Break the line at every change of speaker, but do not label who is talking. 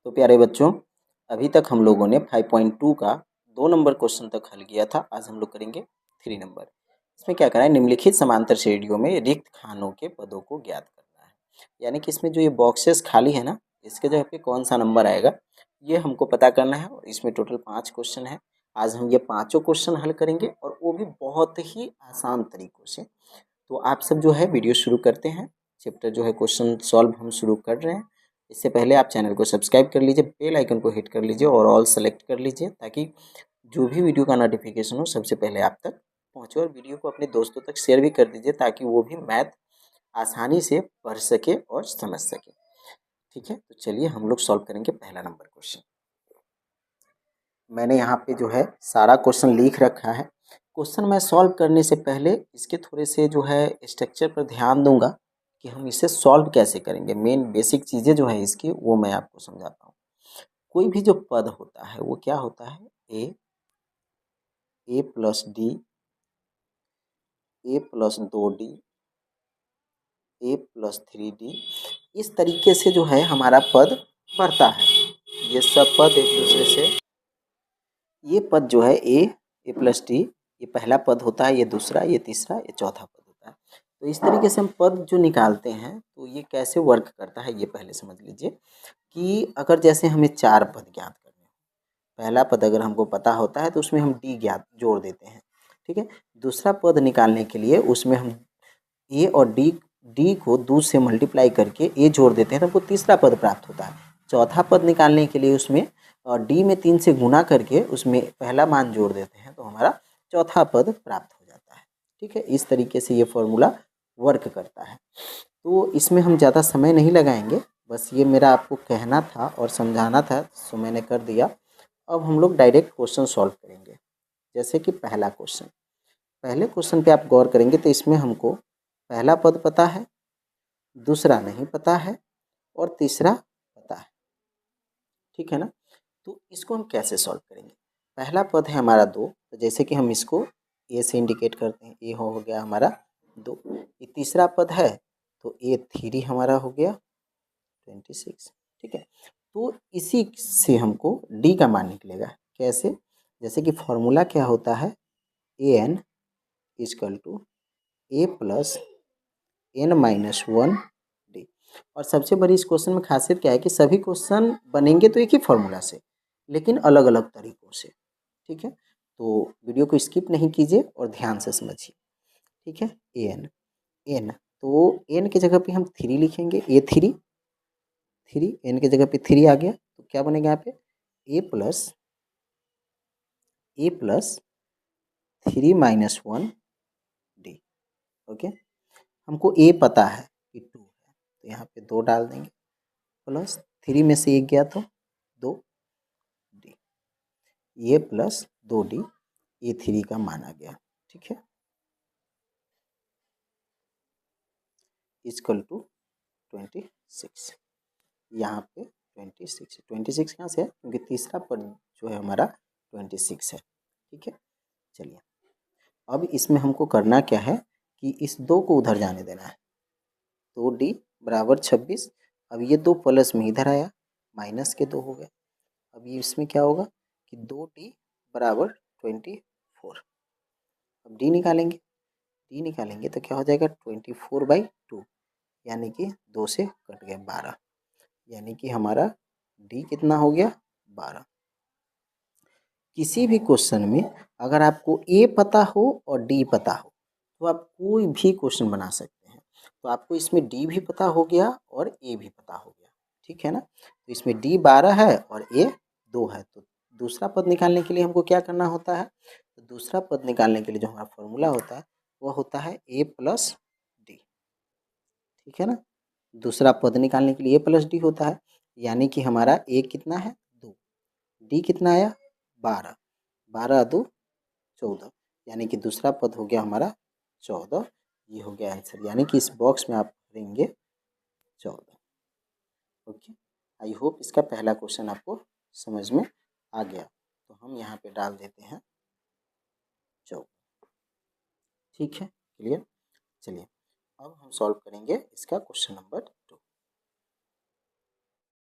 तो प्यारे बच्चों, अभी तक हम लोगों ने 5.2 का 2 नंबर क्वेश्चन तक हल किया था। आज हम लोग करेंगे 3 नंबर। इसमें क्या करना है, निम्नलिखित समांतर श्रेणियों में रिक्त खानों के पदों को ज्ञात करना है। यानी कि इसमें जो ये बॉक्सेस खाली है ना, इसके जगह पे कौन सा नंबर आएगा ये हमको पता करना है। और इसमें टोटल 5 क्वेश्चन है। आज हम ये पाँचों क्वेश्चन हल करेंगे और वो भी बहुत ही आसान तरीक़ों से। तो आप सब जो है वीडियो शुरू करते हैं। चैप्टर जो है क्वेश्चन सॉल्व हम शुरू कर रहे हैं। इससे पहले आप चैनल को सब्सक्राइब कर लीजिए, बेल आइकन को हिट कर लीजिए और ऑल सेलेक्ट कर लीजिए, ताकि जो भी वीडियो का नोटिफिकेशन हो सबसे पहले आप तक पहुंचे। और वीडियो को अपने दोस्तों तक शेयर भी कर दीजिए, ताकि वो भी मैथ आसानी से पढ़ सके और समझ सके। ठीक है, तो चलिए हम लोग सॉल्व करेंगे पहला नंबर क्वेश्चन। मैंने यहाँ पे जो है सारा क्वेश्चन लिख रखा है। क्वेश्चन मैं सॉल्व करने से पहले इसके थोड़े से जो है स्ट्रक्चर पर ध्यान दूंगा कि हम इसे सॉल्व कैसे करेंगे। मेन बेसिक चीज़ें जो है इसकी वो मैं आपको समझाता हूँ। कोई भी जो पद होता है वो क्या होता है, ए प्लस डी, ए प्लस 2d, ए प्लस 3d, इस तरीके से जो है हमारा पद बढ़ता है। ये सब पद एक दूसरे से, ये पद जो है ए प्लस डी, ये पहला पद होता है, ये दूसरा, ये तीसरा, ये चौथा पद होता है। तो इस तरीके से हम पद जो निकालते हैं तो ये कैसे वर्क करता है ये पहले समझ लीजिए। कि अगर जैसे हमें 4 पद ज्ञात करने हैं, पहला पद अगर हमको पता होता है तो उसमें हम डी ज्ञात जोड़ देते हैं। ठीक है, दूसरा पद निकालने के लिए उसमें हम ए और डी को 2 से मल्टीप्लाई करके ए जोड़ देते हैं तो हमको तीसरा पद प्राप्त होता है। चौथा पद निकालने के लिए उसमें डी में 3 से गुना करके उसमें पहला मान जोड़ देते हैं तो हमारा चौथा पद प्राप्त हो जाता है। ठीक है, इस तरीके से ये फॉर्मूला वर्क करता है। तो इसमें हम ज़्यादा समय नहीं लगाएंगे, बस ये मेरा आपको कहना था और समझाना था, सो मैंने कर दिया। अब हम लोग डायरेक्ट क्वेश्चन सॉल्व करेंगे। जैसे कि पहला क्वेश्चन, पहले क्वेश्चन पे आप गौर करेंगे तो इसमें हमको पहला पद पता है, दूसरा नहीं पता है और तीसरा पता है। ठीक है ना, तो इसको हम कैसे सॉल्व करेंगे। पहला पद है हमारा 2, तो जैसे कि हम इसको ए से इंडिकेट करते हैं, ए हो गया हमारा 2। ये तीसरा पद है तो ए 3 हमारा हो गया 26। ठीक है, तो इसी से हमको डी का मान निकलेगा। कैसे, जैसे कि फॉर्मूला क्या होता है, A N is equal to A plus N minus 1 D. और सबसे बड़ी इस क्वेश्चन में खासियत क्या है कि सभी क्वेश्चन बनेंगे तो एक ही फॉर्मूला से, लेकिन अलग अलग तरीक़ों से। ठीक है, तो वीडियो को स्किप नहीं कीजिए और ध्यान से समझिए। ठीक है, एन तो एन की जगह पे हम 3 लिखेंगे, ए 3, एन की जगह पे 3 आ गया तो क्या बनेगा यहाँ पे ए प्लस 3 माइनस 1 डी। ओके, हमको ए पता है कि 2 है तो यहाँ पे 2 डाल देंगे, प्लस 3 में से 1 गया तो 2 डी, ये प्लस 2d, ए 3 का मान आ गया। ठीक है, इजकल टू 26। यहाँ पे 26 कहाँ से है, क्योंकि तीसरा पद जो है हमारा 26 है। ठीक है, चलिए अब इसमें हमको करना क्या है कि इस 2 को उधर जाने देना है। तो डी बराबर 26। अब ये 2 प्लस में इधर आया, माइनस के 2 हो गए। अब ये इसमें क्या होगा कि 2d बराबर 24। अब डी निकालेंगे तो क्या हो जाएगा 24/2, यानी कि 2 से कट गया 12, यानी कि हमारा डी कितना हो गया 12। किसी भी क्वेश्चन में अगर आपको ए पता हो और डी पता हो तो आप कोई भी क्वेश्चन बना सकते हैं। तो आपको इसमें डी भी पता हो गया और ए भी पता हो गया। ठीक है ना, तो इसमें डी 12 है और ए 2 है। तो दूसरा पद निकालने के लिए हमको क्या करना होता है, तो दूसरा पद निकालने के लिए जो हमारा फॉर्मूला होता है वो होता है ए प्लस डी। ठीक है ना, दूसरा पद निकालने के लिए ए प्लस डी होता है, यानी कि हमारा ए कितना है 2, डी कितना आया 12, 12 2 14, यानी कि दूसरा पद हो गया हमारा 14। ये हो गया आंसर, यानी कि इस बॉक्स में आप करेंगे 14। ओके, आई होप इसका पहला क्वेश्चन आपको समझ में आ गया। तो हम यहाँ पे डाल देते हैं 14। ठीक है, क्लियर। चलिए अब हम सॉल्व करेंगे इसका क्वेश्चन नंबर 2।